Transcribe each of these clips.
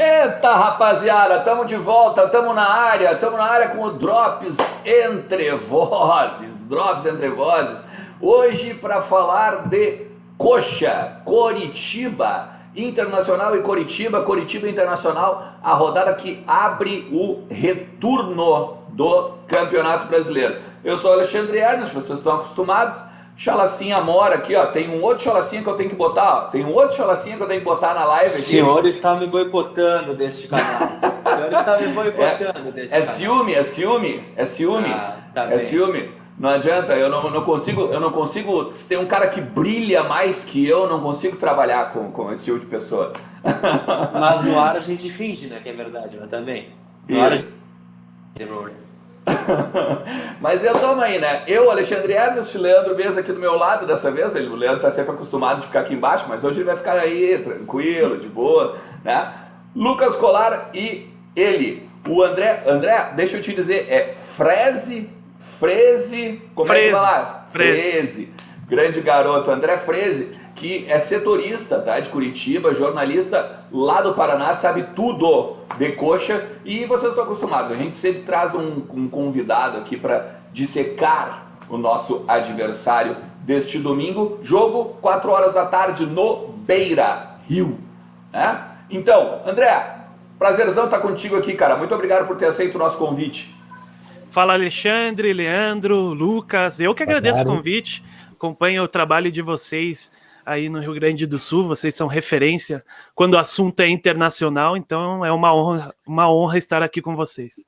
Eita, rapaziada, tamo de volta, tamo na área com o Drops Entre Vozes, Hoje para falar de Coxa, Coritiba Internacional e Coritiba Internacional, a rodada que abre o retorno do Campeonato Brasileiro. Eu sou o Alexandre Ernest, vocês estão acostumados. Chalacinha mora aqui, ó. Tem um outro chalacinha que eu tenho que botar, ó. Na live aqui. O senhor está me boicotando deste canal. É ciúme. Tá É bem. ciúme. Não adianta, eu não consigo. Se tem um cara que brilha mais que eu, não consigo trabalhar com esse tipo de pessoa. Mas no ar a gente finge, né, que é verdade, mas também. No Isso. Mas eu tomo aí, né? Eu, Alexandre Ernest, Leandro Mesa aqui do meu lado dessa vez. O Leandro tá sempre acostumado de ficar aqui embaixo, mas hoje ele vai ficar aí, tranquilo, de boa, né? Lucas Colar e ele, o André. André, deixa eu te dizer, é Freze, como é que vai lá? Freze. Grande garoto, André Freze, que é setorista, tá, de Curitiba, jornalista lá do Paraná, sabe tudo de coxa, e vocês estão acostumados, a gente sempre traz um convidado aqui para dissecar o nosso adversário deste domingo, jogo 4 horas da tarde no Beira Rio, né? Então, André, prazerzão estar contigo aqui, cara, muito obrigado por ter aceito o nosso convite. Fala Alexandre, Leandro, Lucas, eu que agradeço o convite, acompanho o trabalho de vocês aí no Rio Grande do Sul, vocês são referência quando o assunto é internacional, então é uma honra estar aqui com vocês.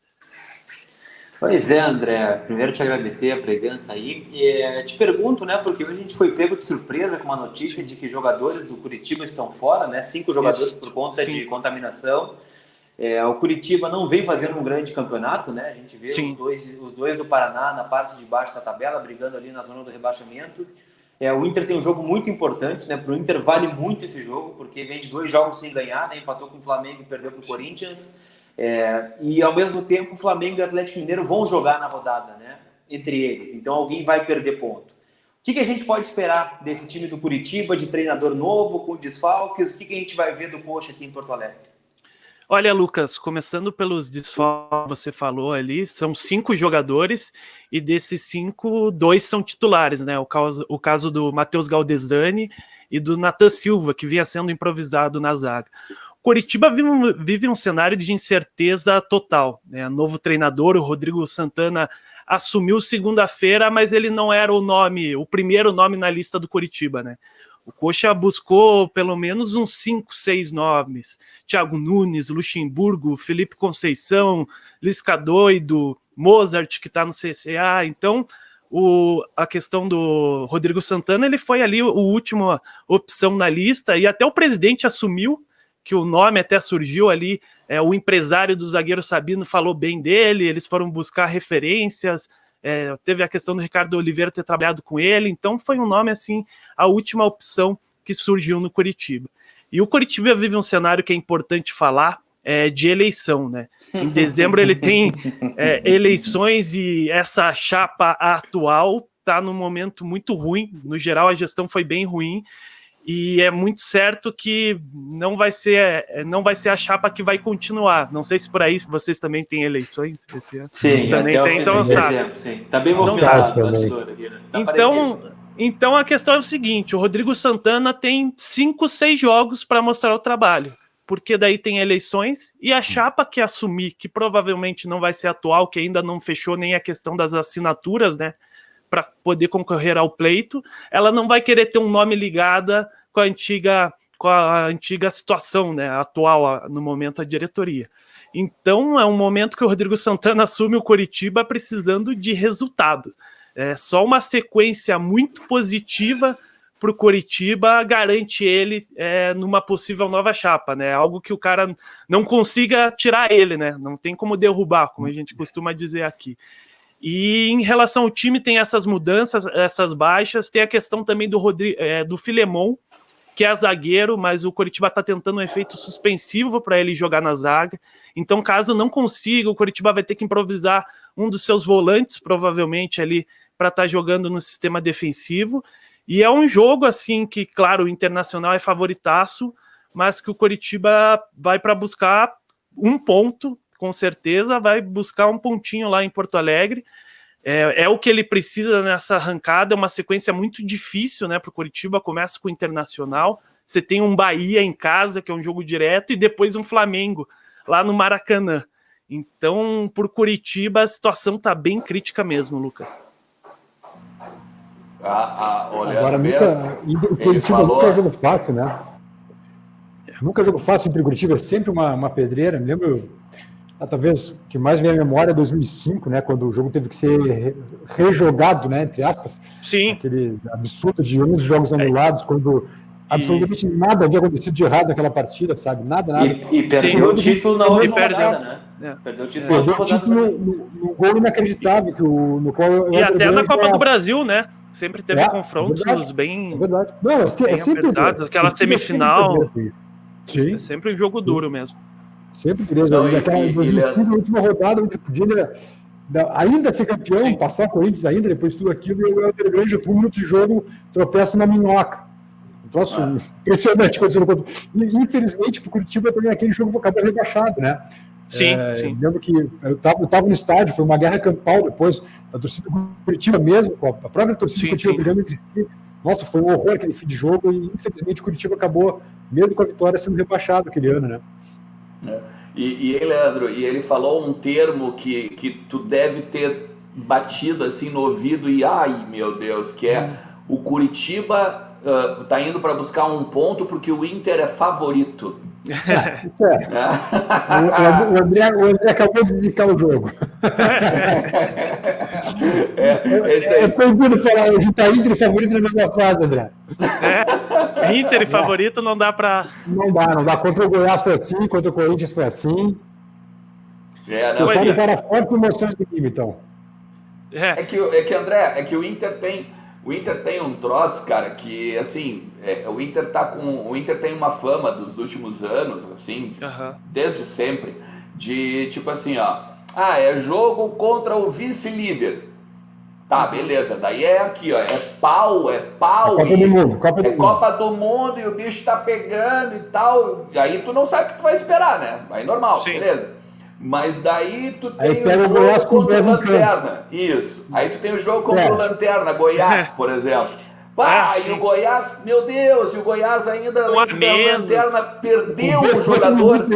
Pois é, André, primeiro te agradecer a presença aí, e te pergunto, né, porque hoje a gente foi pego de surpresa com uma notícia de que jogadores do Curitiba estão fora, né, 5 jogadores por conta de contaminação. O Curitiba não vem fazendo um grande campeonato, né? A gente vê os dois do Paraná na parte de baixo da tabela, brigando ali na zona do rebaixamento. O Inter tem um jogo muito importante, né? Para o Inter vale muito esse jogo, porque vem de 2 jogos sem ganhar, né? Empatou com o Flamengo e perdeu para o Corinthians. E ao mesmo tempo o Flamengo e o Atlético Mineiro vão jogar na rodada, né? Entre eles. Então alguém vai perder ponto. O que a gente pode esperar desse time do Curitiba, de treinador novo, com desfalques? O que a gente vai ver do Coxa aqui em Porto Alegre? Olha, Lucas, começando pelos desfalques que você falou ali, são 5 jogadores e desses 5, 2 são titulares, né? O caso do Matheus Galdesani e do Nathan Silva, que vinha sendo improvisado na zaga. O Coritiba vive um cenário de incerteza total, né? Novo treinador, o Rodrigo Santana, assumiu segunda-feira, mas ele não era o primeiro nome na lista do Coritiba, né? O Coxa buscou pelo menos uns 5, 6 nomes. Thiago Nunes, Luxemburgo, Felipe Conceição, Lisca Doido, Mozart, que está no CSA. Então, a questão do Rodrigo Santana, ele foi ali a última opção na lista, e até o presidente assumiu que o nome até surgiu ali, o empresário do zagueiro Sabino falou bem dele, eles foram buscar referências, teve a questão do Ricardo Oliveira ter trabalhado com ele, então foi um nome assim, a última opção que surgiu no Curitiba. E o Curitiba vive um cenário que é importante falar, de eleição, né? Em dezembro ele tem eleições, e essa chapa atual está num momento muito ruim, no geral a gestão foi bem ruim, e é muito certo que não vai ser a chapa que vai continuar. Não sei se por aí vocês também têm eleições esse ano. Sim, também até tem, então sabe. Tá bem movimentado o bastidor aqui, né? Então a questão é o seguinte: o Rodrigo Santana tem 5, 6 jogos para mostrar o trabalho, porque daí tem eleições, e a chapa que assumir, que provavelmente não vai ser atual, que ainda não fechou nem a questão das assinaturas, né, para poder concorrer ao pleito, ela não vai querer ter um nome ligado com a antiga situação, né, atual, no momento, a diretoria. Então é um momento que o Rodrigo Santana assume o Coritiba precisando de resultado. Só uma sequência muito positiva para o Coritiba garante ele numa possível nova chapa, né? Algo que o cara não consiga tirar ele, né? Não tem como derrubar, como a gente costuma dizer aqui. E em relação ao time, tem essas mudanças, essas baixas, tem a questão também do Filemon, que é zagueiro, mas o Coritiba está tentando um efeito suspensivo para ele jogar na zaga. Então, caso não consiga, o Coritiba vai ter que improvisar um dos seus volantes, provavelmente, ali, para estar jogando no sistema defensivo. E é um jogo, assim, que, claro, o Internacional é favoritaço, mas que o Coritiba vai para buscar um ponto, com certeza, vai buscar um pontinho lá em Porto Alegre. É o que ele precisa nessa arrancada, é uma sequência muito difícil, né, para o Coritiba. Começa com o Internacional, você tem um Bahia em casa, que é um jogo direto, e depois um Flamengo, lá no Maracanã. Então, por Coritiba, a situação está bem crítica mesmo, Lucas. Olha, agora, Curitiba nunca é jogo fácil, né? Nunca é jogo fácil entre Curitiba, é sempre uma pedreira. Me lembro, talvez, que mais vem à memória é 2005, né? Quando o jogo teve que ser rejogado, né? Entre aspas. Sim. Aquele absurdo de 11 jogos anulados, quando absolutamente nada havia acontecido de errado naquela partida, sabe? Nada. E perdeu o título na última rodada, né? Perdeu o título no gol inacreditável no qual e até na Copa do Brasil, né? Sempre teve confrontos bem, bem sempre apertados. Aquela semifinal sim. É sempre um jogo duro mesmo. Sempre dureza. Na última rodada, onde podia ainda ser campeão, passar o Corinthians ainda, depois de tudo aquilo, e o Helder Grande, por um minuto de jogo, tropeça na minhoca. Troço impressionante acontecendo. Infelizmente, para o Curitiba também aquele jogo acabou rebaixado, né? Sim. Lembro que eu estava no estádio, foi uma guerra campal depois, a torcida do Curitiba mesmo, a própria torcida do Curitiba brigando entre si. Nossa, foi um horror aquele fim de jogo e infelizmente o Curitiba acabou, mesmo com a vitória, sendo rebaixado aquele ano, né? E Leandro, ele falou um termo que tu deve ter batido assim no ouvido e ai meu Deus, que é o Curitiba tá indo para buscar um ponto porque o Inter é favorito. Isso é. O André acabou de indicar o jogo. É proibido falar juntar Inter e favorito na mesma frase, André. Inter e favorito não dá para. Não dá. Contra o Goiás foi assim, contra o Corinthians foi assim. Para fortes emoções do time, então. É que André, o Inter tem um troço, cara, que assim, o Inter tem uma fama dos últimos anos, assim, desde sempre, de tipo assim, é jogo contra o vice-líder. Tá, beleza, daí é aqui, é pau, Copa do Mundo e o bicho tá pegando e tal, e aí tu não sabe o que tu vai esperar, né? Aí normal, beleza. Mas daí tu tem o jogo contra o Lanterna. Isso. Aí tu tem o jogo contra o Lanterna, Goiás, por exemplo. E o Goiás, meu Deus, o Goiás ainda na Lanterna perdeu o jogador.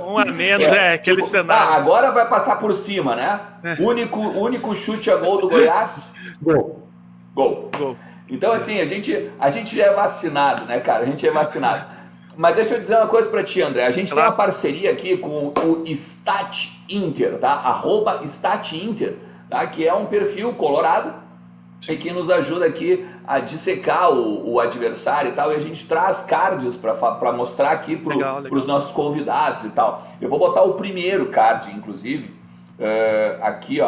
Um a menos, aquele cenário. Agora vai passar por cima, né? Único chute a gol do Goiás. Gol. Então, assim, a gente é vacinado, né, cara? A gente é vacinado. Mas deixa eu dizer uma coisa pra ti, André. A gente tem uma parceria aqui com o Stat Inter, tá? @StatInter, tá? Que é um perfil colorado e que nos ajuda aqui a dissecar o adversário e tal. E a gente traz cards pra mostrar aqui pros nossos convidados e tal. Eu vou botar o primeiro card, inclusive, aqui,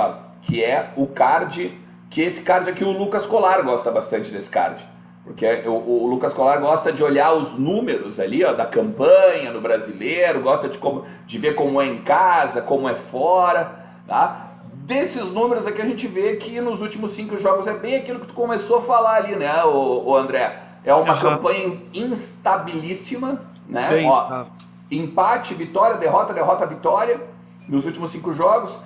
que é o card, que esse card aqui o Lucas Colar gosta bastante desse card. Porque o Lucas Colar gosta de olhar os números ali, da campanha no Brasileiro, gosta de ver como é em casa, como é fora, tá? Desses números aqui a gente vê que nos últimos 5 jogos é bem aquilo que tu começou a falar ali, né, o André? É uma campanha instabilíssima, né? Empate, vitória, derrota, vitória nos últimos 5 jogos.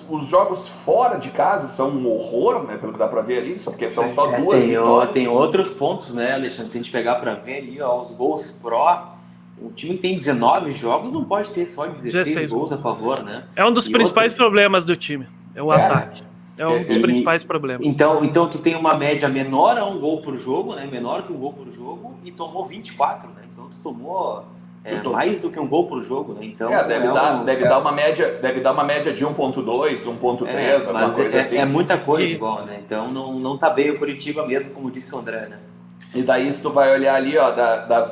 Os jogos fora de casa são um horror, né, pelo que dá pra ver ali, porque são só 2 vitórias. Tem outros pontos, né, Alexandre? Se a gente pegar pra ver ali, os gols pró, o time tem 19 jogos, não pode ter só 16 gols a favor, né? É um dos principais problemas do time, é o ataque. É um dos principais problemas. Então tu tem uma média menor a um gol por jogo, né? Menor que um gol por jogo, e tomou 24, né? Então tu tomou... mais do que um gol por jogo, né? Então, deve dar uma média de 1.2, 1.3, alguma coisa assim. É muita coisa igual, né? Então não tá bem o Curitiba mesmo, como disse o André, né? E daí se tu vai olhar ali, das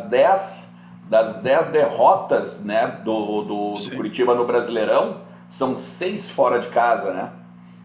10 derrotas, né, do Curitiba no Brasileirão, são 6 fora de casa, né?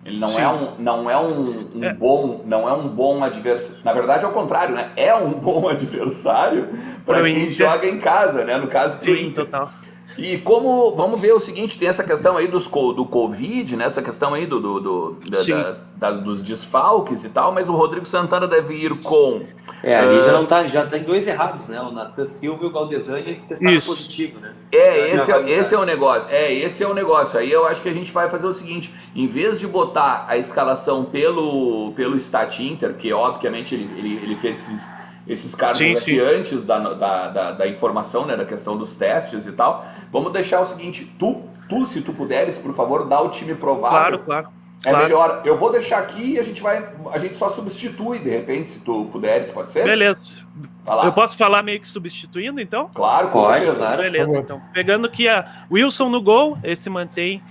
Ele não é um bom adversário. Na verdade, é o contrário, né? É um bom adversário para quem joga em casa, né? No caso, pro Inter. Total. E como, vamos ver o seguinte, tem essa questão aí do Covid, né? Essa questão aí dos desfalques e tal, mas o Rodrigo Santana deve ir com... Ali já não tá, já tem 2 errados, né? O Nathan Silva e o Galdesani testaram positivo, né? Esse é o negócio. Esse é o negócio. Aí eu acho que a gente vai fazer o seguinte, em vez de botar a escalação pelo Stat Inter, que obviamente ele fez esses cálculos aqui antes da informação, né, da questão dos testes e tal, vamos deixar o seguinte, tu se tu puderes, por favor, dá o time provável. Claro. Melhor. Eu vou deixar aqui e a gente só substitui, de repente, se tu puderes, pode ser? Beleza. Eu posso falar meio que substituindo, então? Claro, pode, claro. Beleza, então. Pegando aqui a Wilson no gol, esse mantém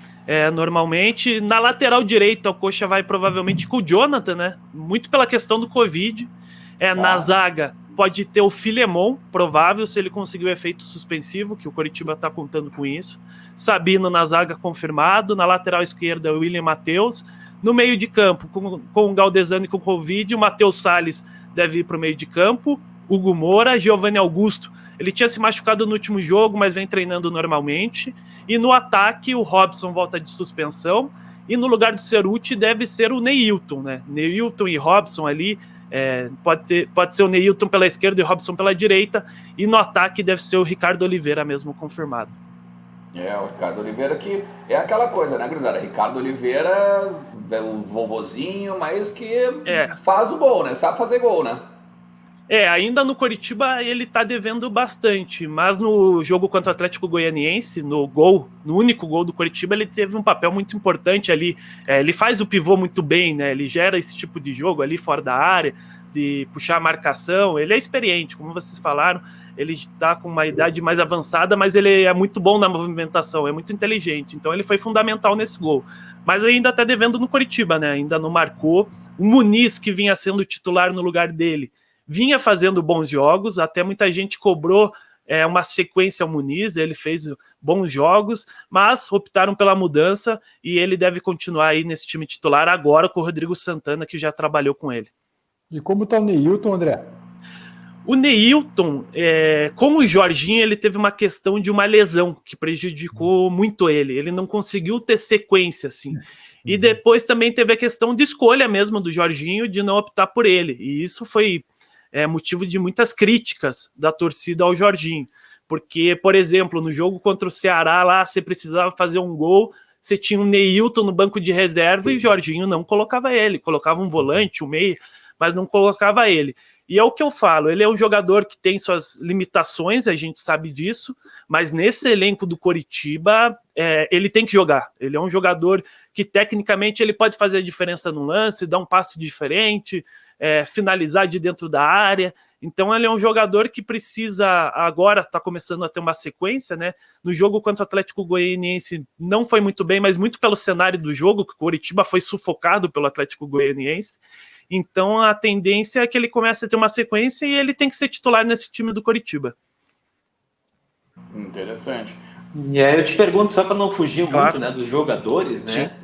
normalmente. Na lateral direita, o Coxa vai provavelmente com o Jonathan, né? Muito pela questão do Covid. Na zaga, pode ter o Filemon, provável, se ele conseguir o efeito suspensivo, que o Coritiba está contando com isso. Sabino na zaga, confirmado. Na lateral esquerda, o William Matheus. No meio de campo, com o Galdesani com o Covid, o Matheus Salles deve ir para o meio de campo. Hugo Moura, Giovanni Augusto. Ele tinha se machucado no último jogo, mas vem treinando normalmente. E no ataque, o Robson volta de suspensão. E no lugar do Ceruti deve ser o Neilton, né? Neilton e Robson ali. Pode ser o Neilton pela esquerda e o Robson pela direita. E no ataque deve ser o Ricardo Oliveira mesmo, confirmado. O Ricardo Oliveira que é aquela coisa, né, gurizada? Ricardo Oliveira, o vovozinho, mas que faz o gol, né? Sabe fazer gol, né? Ainda no Coritiba ele tá devendo bastante, mas no jogo contra o Atlético Goianiense, no único gol do Coritiba, ele teve um papel muito importante ali. Ele faz o pivô muito bem, né? Ele gera esse tipo de jogo ali fora da área, de puxar a marcação. Ele é experiente, como vocês falaram, ele está com uma idade mais avançada, mas ele é muito bom na movimentação, é muito inteligente, então ele foi fundamental nesse gol. Mas ainda está devendo no Coritiba, né? Ainda não marcou. O Muniz, que vinha sendo titular no lugar dele, vinha fazendo bons jogos, até muita gente cobrou uma sequência ao Muniz, ele fez bons jogos, mas optaram pela mudança e ele deve continuar aí nesse time titular agora com o Rodrigo Santana, que já trabalhou com ele. E como está o Neilton, André? O Neilton, com o Jorginho, ele teve uma questão de uma lesão que prejudicou muito ele. Ele não conseguiu ter sequência, assim. E depois também teve a questão de escolha mesmo do Jorginho de não optar por ele. E isso foi motivo de muitas críticas da torcida ao Jorginho. Porque, por exemplo, no jogo contra o Ceará, lá você precisava fazer um gol, você tinha um Neilton no banco de reserva e o Jorginho não colocava ele. Colocava um volante, um meia, mas não colocava ele. E é o que eu falo, ele é um jogador que tem suas limitações, a gente sabe disso, mas nesse elenco do Coritiba, ele tem que jogar. Ele é um jogador que tecnicamente ele pode fazer a diferença no lance, dar um passe diferente, finalizar de dentro da área. Então ele é um jogador que precisa, agora está começando a ter uma sequência, né? No jogo contra o Atlético Goianiense não foi muito bem, mas muito pelo cenário do jogo, que o Coritiba foi sufocado pelo Atlético Goianiense. Então a tendência é que ele comece a ter uma sequência e ele tem que ser titular nesse time do Coritiba. Interessante. E aí eu te pergunto, só para não fugir muito, né, dos jogadores, né?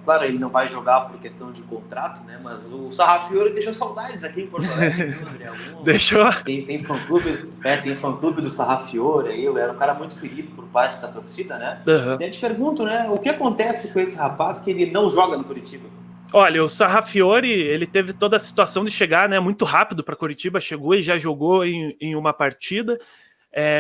Claro, ele não vai jogar por questão de contrato, né? Mas o Sarrafiore deixou saudades aqui em Porto Alegre, viu, André? Deixou. Tem fã-clube do Sarrafiore aí, ele era um cara muito querido por parte da torcida, né? E eu te pergunto, né, o que acontece com esse rapaz que ele não joga no Coritiba? Olha, o Sarrafiore, ele teve toda a situação de chegar, né, muito rápido para Coritiba, chegou e já jogou em uma partida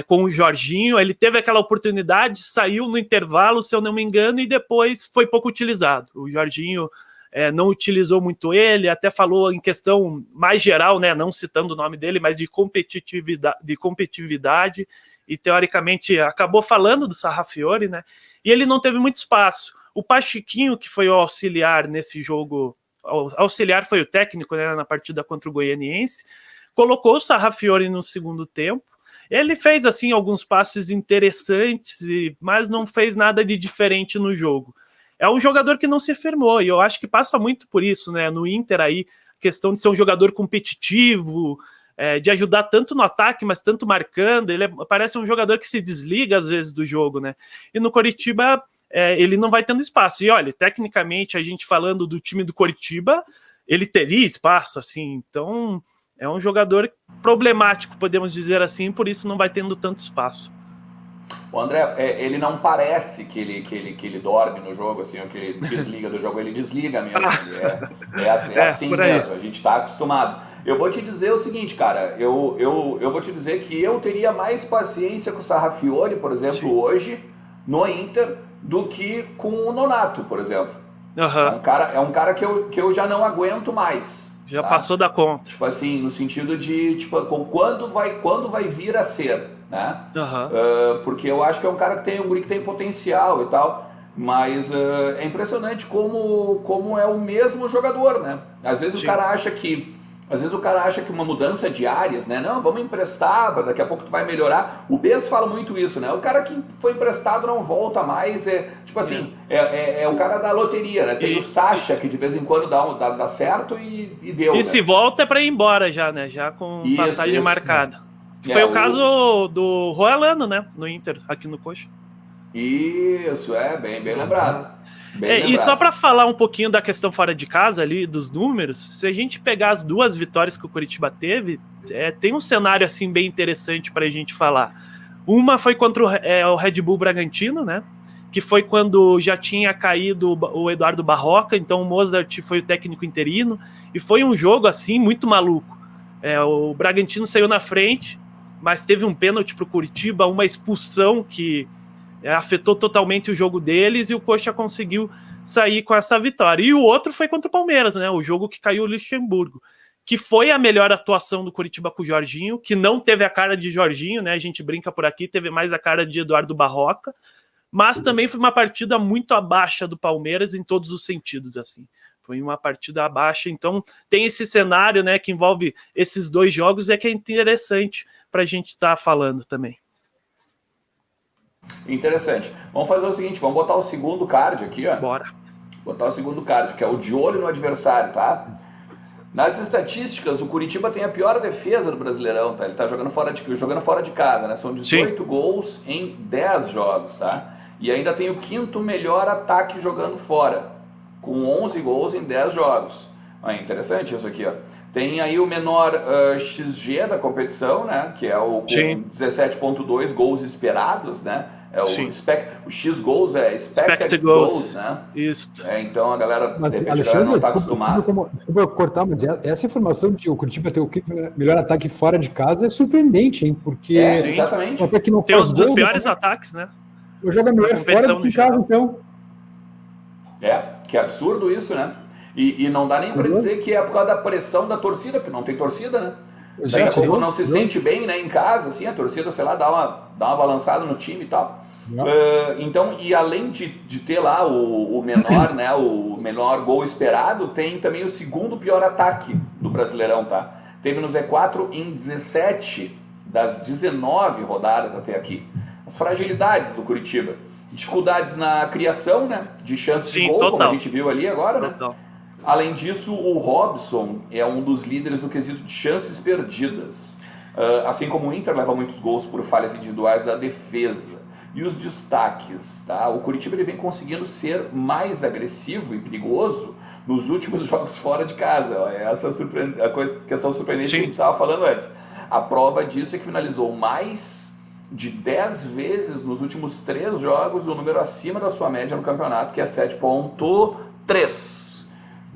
com o Jorginho. Ele teve aquela oportunidade, saiu no intervalo, se eu não me engano, e depois foi pouco utilizado. O Jorginho não utilizou muito ele, até falou em questão mais geral, né, não citando o nome dele, mas de competitividade, e teoricamente acabou falando do Sarrafiore, né, e ele não teve muito espaço. O Pachiquinho, que foi o auxiliar nesse jogo, auxiliar foi o técnico, né, na partida contra o Goianiense, colocou o Sarrafiore no segundo tempo. Ele fez assim alguns passes interessantes, mas não fez nada de diferente no jogo. É um jogador que não se firmou, e eu acho que passa muito por isso, né? No Inter aí, a questão de ser um jogador competitivo, de ajudar tanto no ataque, mas tanto marcando. Ele parece um jogador que se desliga às vezes do jogo, né? E no Coritiba ele não vai tendo espaço. E olha, tecnicamente, a gente falando do time do Coritiba, ele teria espaço, assim, então é um jogador problemático, podemos dizer assim, por isso não vai tendo tanto espaço. O André, ele não parece que ele dorme no jogo, assim, ou que ele desliga do jogo, ele desliga mesmo. É assim mesmo, a gente está acostumado. Eu vou te dizer o seguinte, cara, eu vou te dizer que eu teria mais paciência com o Sarrafiori, por exemplo, Sim. hoje, no Inter, do que com o Nonato, por exemplo. É um cara que eu já não aguento mais. Já passou da conta. Tipo assim, no sentido de, tipo, quando vai vir a ser, né? Porque eu acho que é um cara que tem potencial e tal, mas é impressionante como é o mesmo jogador, né? Às vezes o cara acha que uma mudança de áreas, né? Não, vamos emprestar, daqui a pouco tu vai melhorar. O Bez fala muito isso, né? O cara que foi emprestado não volta mais, tipo assim, é o cara da loteria, né? Tem o Sacha, que de vez em quando dá certo e deu. E né? se volta é pra ir embora já, né? Já com passagem marcada. Que foi o caso do Roelano, né? No Inter, aqui no Coxa. Isso, bem lembrado. E só para falar um pouquinho da questão fora de casa ali, dos números, se a gente pegar as 2 vitórias que o Curitiba teve, tem um cenário assim bem interessante para a gente falar. Uma foi contra o Red Bull Bragantino, né? Que foi quando já tinha caído o Eduardo Barroca, então o Mozart foi o técnico interino, e foi um jogo assim muito maluco. O Bragantino saiu na frente, mas teve um pênalti para o Curitiba, uma expulsão que afetou totalmente o jogo deles e o Coxa conseguiu sair com essa vitória. E o outro foi contra o Palmeiras, né? O jogo que caiu o Luxemburgo, que foi a melhor atuação do Curitiba com o Jorginho, que não teve a cara de Jorginho, né? A gente brinca por aqui, teve mais a cara de Eduardo Barroca, mas também foi uma partida muito abaixo do Palmeiras em todos os sentidos, assim. Foi uma partida abaixo, então tem esse cenário, né, que envolve esses 2 jogos, que é interessante para a gente estar falando também. Interessante. Vamos fazer o seguinte, vamos botar o segundo card aqui, ó. Bora. Botar o segundo card, que é o de olho no adversário, tá? Nas estatísticas, o Curitiba tem a pior defesa do Brasileirão, tá? Ele tá jogando fora de casa, né? São 18 gols em 10 jogos, tá? E ainda tem o 5º melhor ataque jogando fora, com 11 gols em 10 jogos. Interessante isso aqui, ó. Tem aí o menor XG da competição, né? Que é o 17,2 gols esperados, né? O X goals é expected goals, né? Isso. Então a galera, de repente, não está acostumada. Desculpa cortar, mas essa informação de o Curitiba ter o melhor ataque fora de casa é surpreendente, hein? Porque exatamente. Até que não tem os dos piores ataques, né? Joga melhor fora do que em casa, então. Que absurdo isso, né? E não dá nem para dizer que é por causa da pressão da torcida, porque não tem torcida, né? Daqui a pouco não se sente bem, né, em casa, assim, a torcida, sei lá, dá uma balançada no time e tal. Então, e além de ter lá o menor, né, o menor gol esperado, tem também o 2º pior ataque do Brasileirão, tá? Teve no Z4 em 17 das 19 rodadas até aqui. As fragilidades do Curitiba. Dificuldades na criação, né, de chances de gol, como a gente viu ali agora, né? Além disso, o Robson é um dos líderes no quesito de chances perdidas. Assim como o Inter leva muitos gols por falhas individuais da defesa. E os destaques, tá? O Curitiba ele vem conseguindo ser mais agressivo e perigoso nos últimos jogos fora de casa. Essa é a questão surpreendente que a gente estava falando antes. A prova disso é que finalizou mais de 10 vezes nos últimos 3 jogos, o número acima da sua média no campeonato, que é 7,3.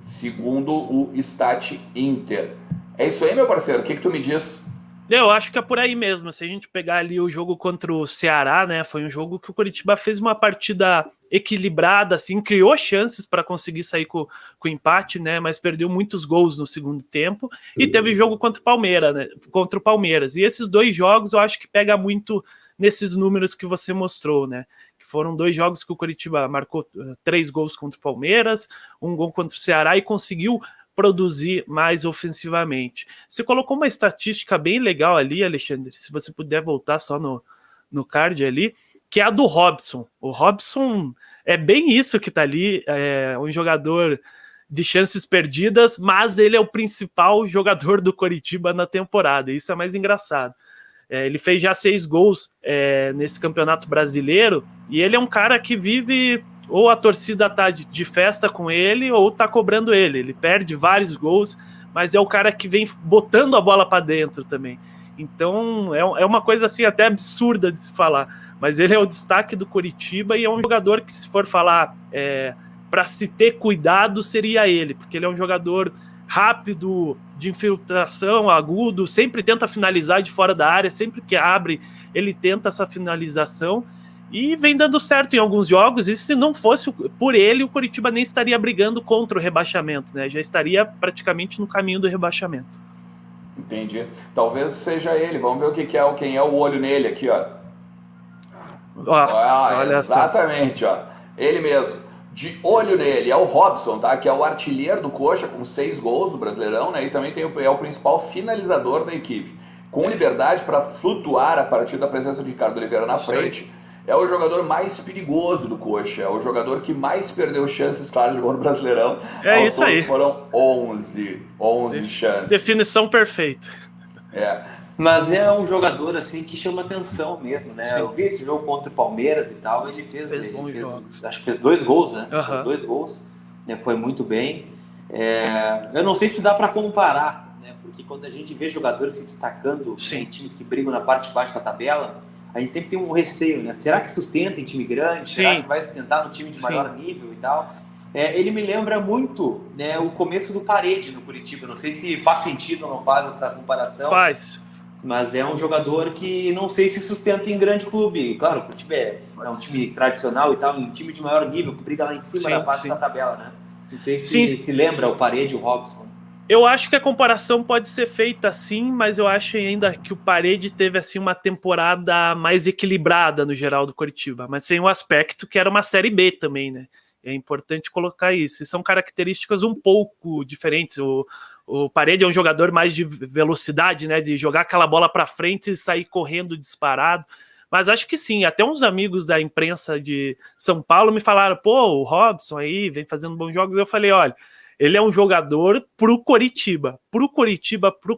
Segundo o Stat Inter. É isso aí, meu parceiro? O que tu me diz? Eu acho que é por aí mesmo. Se a gente pegar ali o jogo contra o Ceará, né, foi um jogo que o Curitiba fez uma partida equilibrada, assim, criou chances para conseguir sair com o empate, né, mas perdeu muitos gols no segundo tempo. E teve jogo contra o Palmeiras, né, E esses 2 jogos eu acho que pega muito nesses números que você mostrou, né? Que foram 2 jogos que o Curitiba marcou 3 gols contra o Palmeiras, 1 gol contra o Ceará e conseguiu produzir mais ofensivamente. Você colocou uma estatística bem legal ali, Alexandre, se você puder voltar só no card ali, que é a do Robson. O Robson é bem isso que tá ali, é um jogador de chances perdidas, mas ele é o principal jogador do Coritiba na temporada, isso é mais engraçado. Ele fez já 6 gols nesse campeonato brasileiro, e ele é um cara que vive, ou a torcida tá de festa com ele, ou tá cobrando ele. Ele perde vários gols, mas é o cara que vem botando a bola para dentro também. Então é uma coisa assim até absurda de se falar, mas ele é o destaque do Coritiba e é um jogador que, se for falar para se ter cuidado, seria ele, porque ele é um jogador rápido, de infiltração, agudo, sempre tenta finalizar de fora da área, sempre que abre ele tenta essa finalização e vem dando certo em alguns jogos, e se não fosse por ele, o Coritiba nem estaria brigando contra o rebaixamento, né? Já estaria praticamente no caminho do rebaixamento. Entendi. Talvez seja ele, vamos ver quem é o olho nele aqui, ó. Olha exatamente, ó. Ele mesmo. De olho nele, é o Robson, tá? Que é o artilheiro do Coxa, com 6 gols do Brasileirão, né? E também é o principal finalizador da equipe. Com liberdade para flutuar a partir da presença de Ricardo Oliveira na frente. É o jogador mais perigoso do Coxa. É o jogador que mais perdeu chances, claro, de gol no Brasileirão. É isso aí. Foram 11 chances. Definição perfeita. Mas é um jogador assim que chama atenção mesmo, né? Sim. Eu vi esse jogo contra o Palmeiras e tal, ele fez acho que fez 2 gols, né? Fez 2 gols, né? Foi muito bem. Eu não sei se dá para comparar, né? Porque quando a gente vê jogadores se destacando em times que brigam na parte de baixo da tabela, a gente sempre tem um receio, né? Será que sustenta em time grande? Será que vai sustentar no time de maior nível e tal? Ele me lembra muito, né, o começo do Parede no Curitiba. Não sei se faz sentido ou não faz essa comparação. Faz. Mas é um jogador que não sei se sustenta em grande clube. Claro, o Curitiba é um time tradicional e tal, um time de maior nível, que briga lá em cima da parte da tabela, né? Não sei se lembra o Parede e o Robson. Eu acho que a comparação pode ser feita assim, mas eu acho ainda que o Parede teve assim uma temporada mais equilibrada no geral do Coritiba, mas tem um aspecto que era uma Série B também, né? É importante colocar isso. E são características um pouco diferentes. O Parede é um jogador mais de velocidade, né? De jogar aquela bola para frente e sair correndo disparado. Mas acho que sim, até uns amigos da imprensa de São Paulo me falaram, pô, o Robson aí vem fazendo bons jogos. Eu falei, olha, ele é um jogador pro Coritiba, pro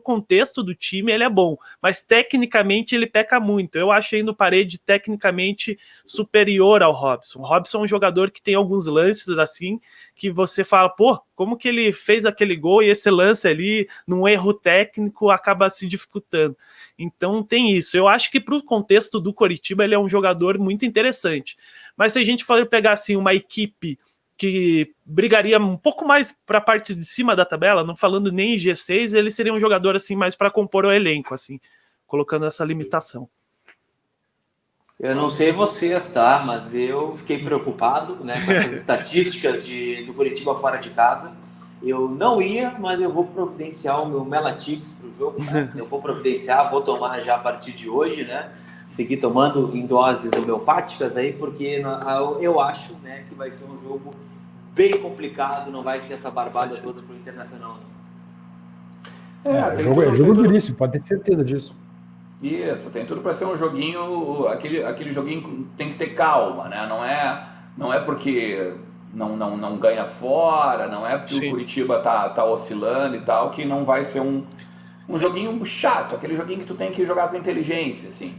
contexto do time ele é bom, mas tecnicamente ele peca muito. Eu achei ainda o Parede tecnicamente superior ao Robson. O Robson é um jogador que tem alguns lances assim, que você fala, pô, como que ele fez aquele gol e esse lance ali, num erro técnico, acaba se dificultando. Então tem isso. Eu acho que pro contexto do Coritiba ele é um jogador muito interessante. Mas se a gente for pegar assim uma equipe que brigaria um pouco mais para a parte de cima da tabela, não falando nem em G6, ele seria um jogador assim mais para compor o elenco, assim, colocando essa limitação. Eu não sei vocês, tá? Mas eu fiquei preocupado, né, com essas estatísticas do Curitiba fora de casa. Eu não ia, mas eu vou providenciar o meu Melatix para o jogo. Tá? Eu vou providenciar, vou tomar já a partir de hoje, né? Seguir tomando em doses homeopáticas aí, porque eu acho, né, que vai ser um jogo bem complicado, não vai ser essa barbada toda pro Internacional. É jogo duríssimo, pode ter certeza disso. Isso, tem tudo para ser um joguinho, aquele joguinho que tem que ter calma, né? Não é porque não ganha fora, não é porque o Curitiba tá oscilando e tal, que não vai ser um joguinho chato, aquele joguinho que tu tem que jogar com inteligência, assim.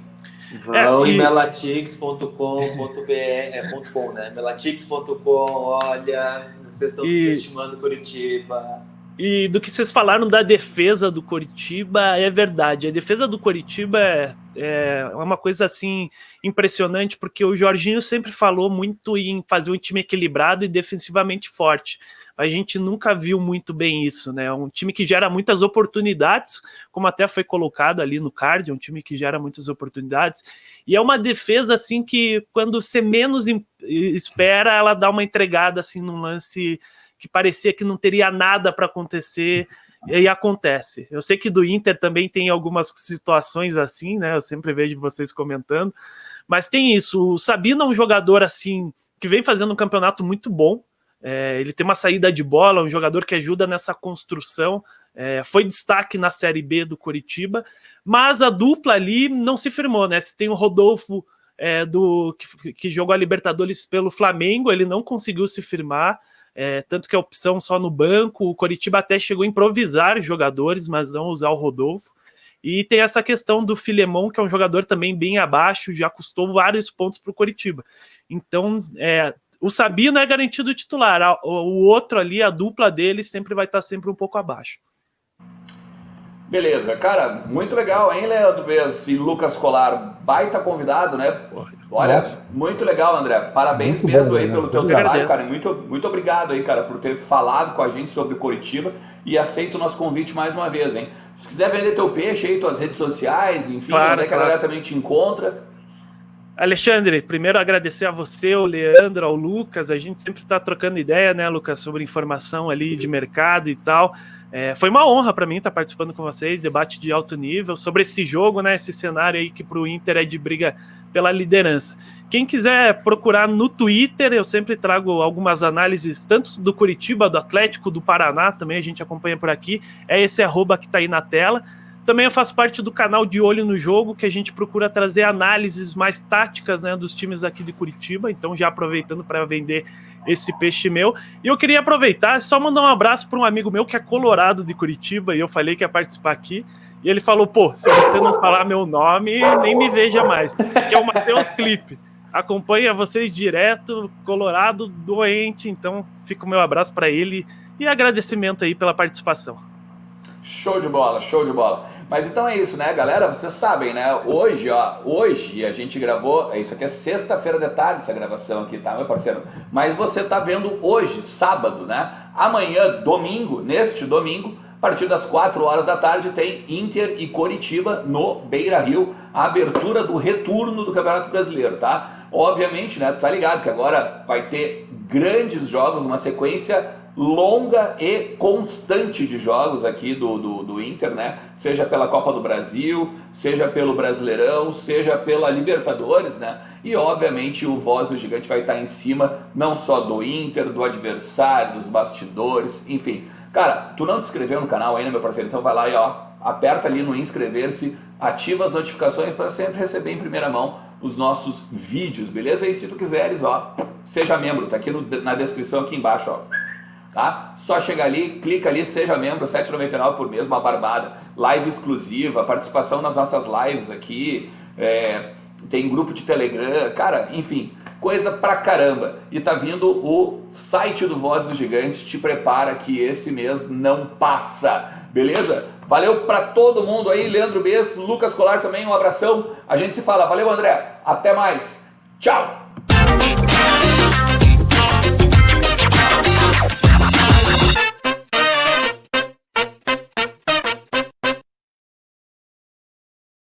Vão em melatix.com.br, né? Melatix.com, olha, vocês estão subestimando Curitiba. E do que vocês falaram da defesa do Coritiba, é verdade. A defesa do Coritiba é uma coisa assim impressionante, porque o Jorginho sempre falou muito em fazer um time equilibrado e defensivamente forte. A gente nunca viu muito bem isso, né? É um time que gera muitas oportunidades, como até foi colocado ali no card, é um time que gera muitas oportunidades. E é uma defesa assim que, quando você menos espera, ela dá uma entregada assim num lance que parecia que não teria nada para acontecer, e acontece. Eu sei que do Inter também tem algumas situações assim, né? Eu sempre vejo vocês comentando, mas tem isso. O Sabino é um jogador assim que vem fazendo um campeonato muito bom. Ele tem uma saída de bola, um jogador que ajuda nessa construção. Foi destaque na Série B do Coritiba, mas a dupla ali não se firmou, né? Se tem o Rodolfo que jogou a Libertadores pelo Flamengo, ele não conseguiu se firmar. Tanto que a opção só no banco, o Coritiba até chegou a improvisar jogadores, mas não usar o Rodolfo. E tem essa questão do Filemon, que é um jogador também bem abaixo, já custou vários pontos para o Coritiba. Então, o Sabino é garantido titular, o outro ali, a dupla dele, sempre vai estar sempre um pouco abaixo. Beleza, cara, muito legal, hein, Leandro Bez e Lucas Colar, baita convidado, né? Olha, Nossa. muito legal, André. Parabéns Muito mesmo bom, aí né? pelo teu Eu trabalho, agradeço. cara. Muito obrigado aí, cara, por ter falado com a gente sobre Coritiba e aceito o nosso convite mais uma vez, hein? Se quiser vender teu peixe aí, tuas redes sociais, enfim, Claro, onde é que a claro. galera também te encontra? Alexandre, primeiro agradecer a você, o Leandro, ao Lucas. A gente sempre está trocando ideia, né, Lucas, sobre informação ali de mercado e tal. Foi uma honra para mim estar participando com vocês, debate de alto nível sobre esse jogo, né, esse cenário aí que para o Inter é de briga pela liderança. Quem quiser procurar no Twitter, eu sempre trago algumas análises, tanto do Coritiba, do Atlético, do Paraná, também a gente acompanha por aqui. É esse @ que está aí na tela. Também eu faço parte do canal De Olho no Jogo, que a gente procura trazer análises mais táticas, né, dos times aqui de Curitiba, então já aproveitando para vender esse peixe meu. E eu queria aproveitar, só mandar um abraço para um amigo meu que é colorado de Curitiba, e eu falei que ia participar aqui, e ele falou, pô, se você não falar meu nome, nem me veja mais, que é o Matheus Clipe. Acompanha vocês direto, colorado, doente, então fica o meu abraço para ele e agradecimento aí pela participação. Show de bola, show de bola. Mas então é isso, né, galera? Vocês sabem, né? Hoje a gente gravou. Isso aqui é sexta-feira de tarde, essa gravação aqui, tá, meu parceiro? Mas você tá vendo hoje, sábado, né? Amanhã, domingo, neste domingo, a partir das 4 horas da tarde, tem Inter e Coritiba no Beira-Rio, a abertura do retorno do Campeonato Brasileiro, tá? Obviamente, né? Tu tá ligado que agora vai ter grandes jogos, uma sequência longa e constante de jogos aqui do Inter, né? Seja pela Copa do Brasil, seja pelo Brasileirão, seja pela Libertadores, né? E obviamente o Voz do Gigante vai estar em cima não só do Inter, do adversário, dos bastidores, enfim. Cara, tu não te inscreveu no canal ainda, meu parceiro? Então vai lá e ó, aperta ali no inscrever-se, ativa as notificações para sempre receber em primeira mão os nossos vídeos, beleza? E se tu quiseres, ó, seja membro, tá aqui na descrição aqui embaixo, ó. Tá? Só chega ali, clica ali, seja membro, R$ 7,99 por mês, uma barbada, live exclusiva, participação nas nossas lives aqui, tem grupo de Telegram, cara, enfim, coisa pra caramba. E tá vindo o site do Voz do Gigante, te prepara que esse mês não passa, beleza? Valeu pra todo mundo aí, Leandro Bez, Lucas Colar também, um abração, a gente se fala, valeu André, até mais, tchau!